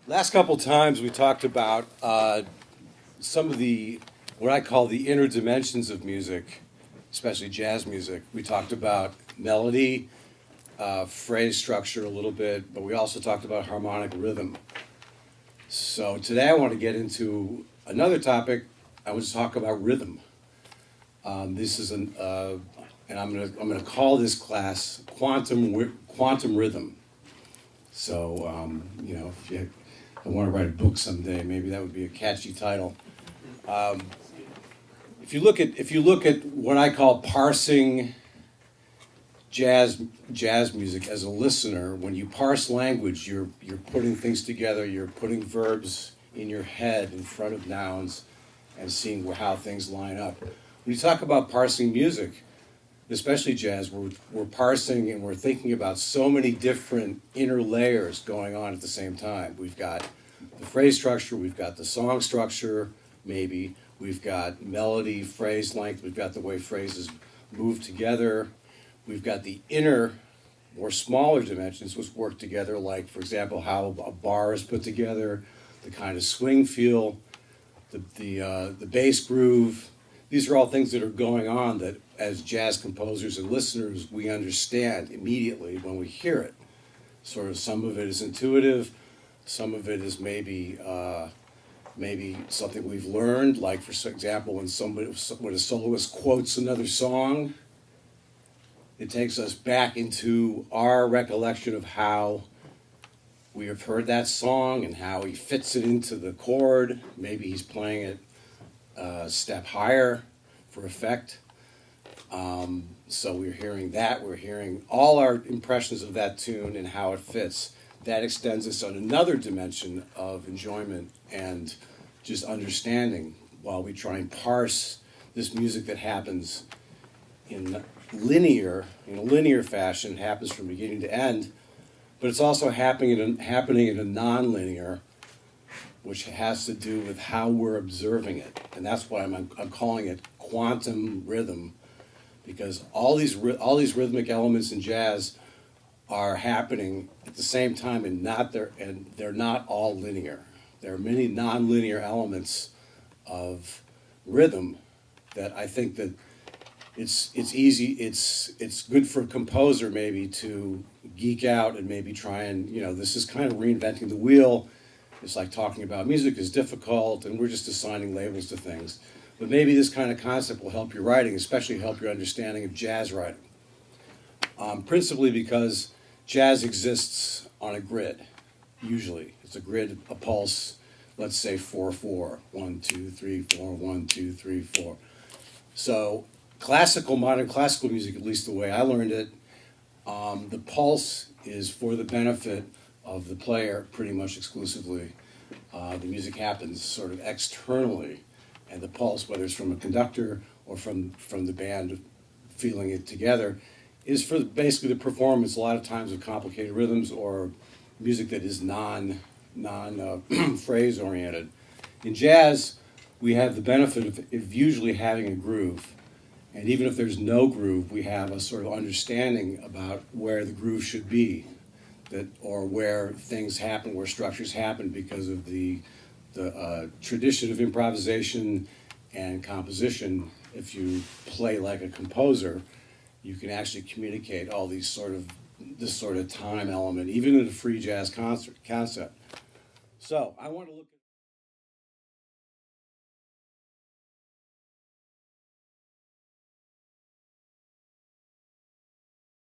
Last couple times we talked about some of the what I call the inner dimensions of music, especially jazz music. We talked about melody, phrase structure a little bit, but we also talked about harmonic rhythm. So today I want to get into another topic. I want to talk about rhythm. This is and I'm gonna call this class quantum rhythm. So if you I want to write a book someday, maybe that would be a catchy title. Um, if you look at what I call parsing jazz music as a listener, when you parse language, you're putting things together. You're putting verbs in your head in front of nouns, and seeing how things line up. When you talk about parsing music, especially jazz, we're parsing and we're thinking about so many different inner layers going on at the same time. We've got the phrase structure, we've got the song structure, maybe, we've got melody, phrase length, we've got the way phrases move together, we've got the inner, more smaller dimensions which work together, like, for example, how a bar is put together, the kind of swing feel, the bass groove. These are all things that are going on that, as jazz composers and listeners, we understand immediately when we hear it. Sort of some of it is intuitive, some of it is maybe something we've learned, like, for example, when a soloist quotes another song, it takes us back into our recollection of how we have heard that song and how he fits it into the chord. Maybe he's playing it a step higher for effect. So we're hearing that. We're hearing all our impressions of that tune and how it fits. That extends us on another dimension of enjoyment and just understanding while we try and parse this music that happens in a linear fashion. It happens from beginning to end, but it's also happening in a non-linear, which has to do with how we're observing it. And that's why I'm calling it quantum rhythm, because all these rhythmic elements in jazz are happening at the same time, and they're not all linear. There are many non-linear elements of rhythm that I think that it's good for a composer maybe to geek out and maybe try and, this is kind of reinventing the wheel. It's like talking about music is difficult and we're just assigning labels to things. But maybe this kind of concept will help your writing, especially help your understanding of jazz writing. Principally because jazz exists on a grid, usually. It's a grid, a pulse, let's say 4/4, 1, 2, 3, 4, 1, 2, 3, 4. So modern classical music, at least the way I learned it, the pulse is for the benefit of the player pretty much exclusively. The music happens sort of externally, and the pulse, whether it's from a conductor or from the band feeling it together, is for basically the performance, a lot of times of complicated rhythms or music that is non phrase oriented. In jazz, we have the benefit of usually having a groove. And even if there's no groove, we have a sort of understanding about where the groove should be, or where things happen, where structures happen because of the tradition of improvisation and composition. If you play like a composer, you can actually communicate all this sort of time element, even in a free jazz concept. So I want to look at